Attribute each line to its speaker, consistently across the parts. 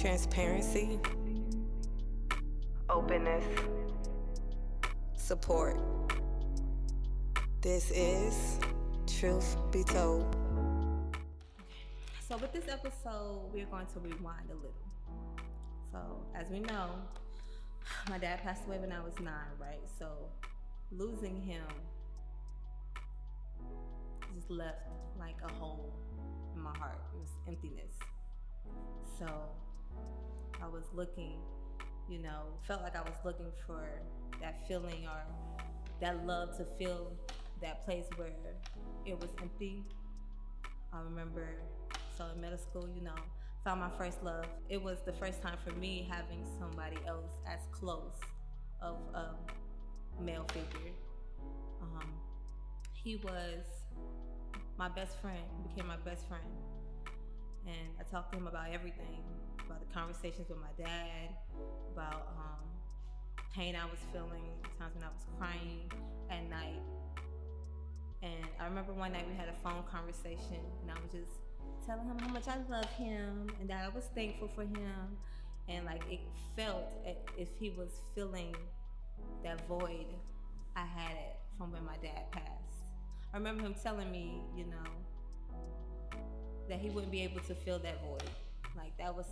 Speaker 1: transparency, openness, support. This is Truth Be Told.
Speaker 2: So with this episode, we're going to rewind a little. So as we know, my dad passed away when I was 9, right? So losing him just left like a hole in my heart. It was emptiness. So I was looking, felt like I was looking for that feeling or that love to feel that place where it was empty. I remember, so in middle school, found my first love. It was the first time for me having somebody else as close of a male figure. He was my best friend, became my best friend. And I talked to him about everything, about the conversations with my dad, about pain I was feeling, times when I was crying at night. And I remember one night we had a phone conversation and I was just telling him how much I love him and that I was thankful for him. And like it felt as if he was filling that void I had it from when my dad passed. I remember him telling me, that he wouldn't be able to fill that void. Like that was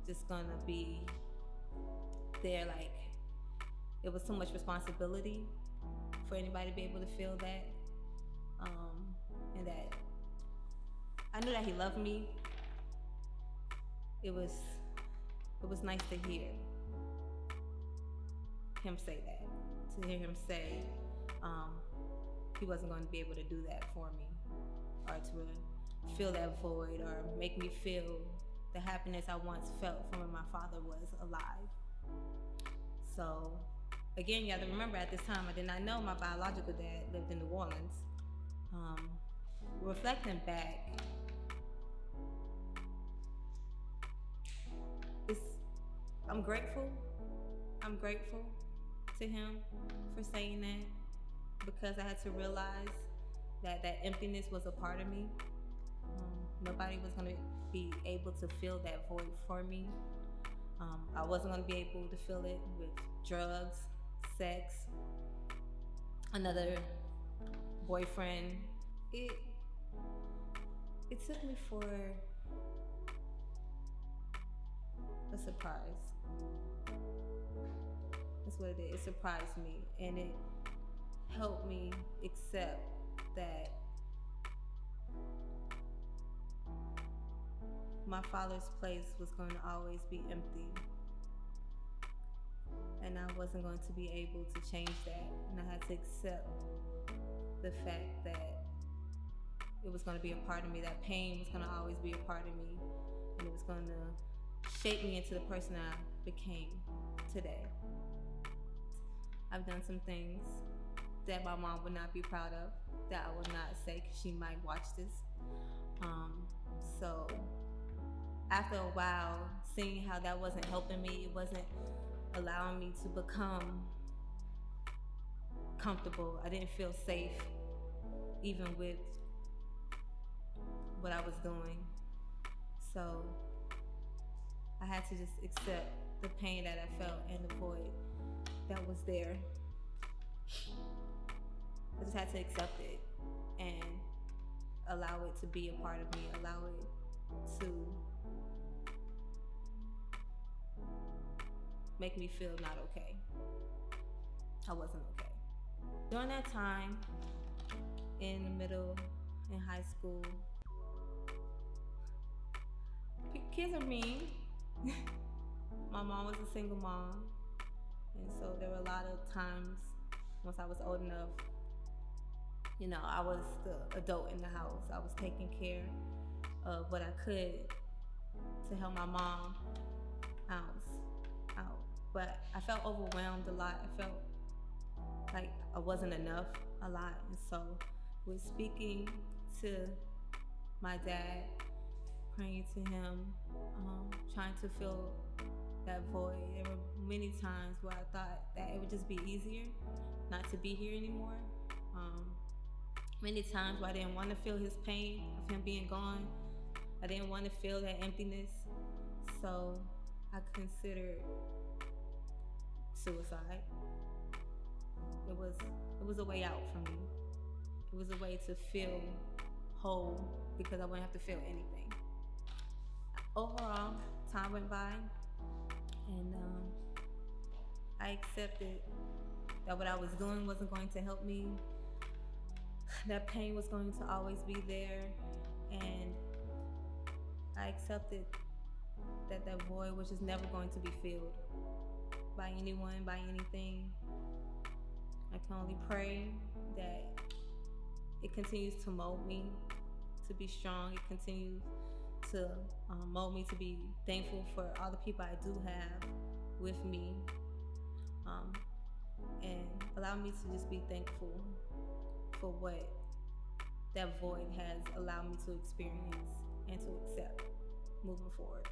Speaker 2: just gonna be there, like it was too much responsibility for anybody to be able to feel that. And that I knew that he loved me. It was nice to hear him say that, to hear him say he wasn't going to be able to do that for me or to fill that void or make me feel the happiness I once felt from when my father was alive. So again, you have to remember at this time I did not know my biological dad lived in New Orleans. Reflecting back, I'm grateful to him for saying that, because I had to realize that emptiness was a part of me. Nobody was going to be able to fill that void for me. I wasn't going to be able to fill it with drugs, sex, another boyfriend. It took me for a surprise. That's what it did. It surprised me, and it helped me accept that my father's place was going to always be empty, and I wasn't going to be able to change that, and I had to accept the fact that it was going to be a part of me, that pain was going to always be a part of me, and it was going to shape me into the person I became today. I've done some things that my mom would not be proud of, that I will not say because she might watch this. So after a while, seeing how that wasn't helping me, it wasn't allowing me to become comfortable. I didn't feel safe even with what I was doing. So I had to just accept the pain that I felt and the void that was there. I just had to accept it and allow it to be a part of me, allow it to make me feel not okay. I wasn't okay. During that time, in high school, kids are mean. My mom was a single mom, and so there were a lot of times once I was old enough, I was the adult in the house. I was taking care of what I could to help my mom out. But I felt overwhelmed a lot. I felt like I wasn't enough a lot. And so with speaking to my dad, praying to him, trying to fill that void, there were many times where I thought that it would just be easier not to be here anymore. Many times where I didn't want to feel his pain of him being gone. I didn't want to feel that emptiness. So I considered suicide. It was a way out for me. It was a way to feel whole because I wouldn't have to feel anything. Overall, time went by, and I accepted that what I was doing wasn't going to help me. That pain was going to always be there, and I accepted that that void was just never going to be filled by anyone, by anything. I can only pray that it continues to mold me to be strong. It continues to mold me to be thankful for all the people I do have with me, and allow me to just be thankful for what that void has allowed me to experience and to accept moving forward.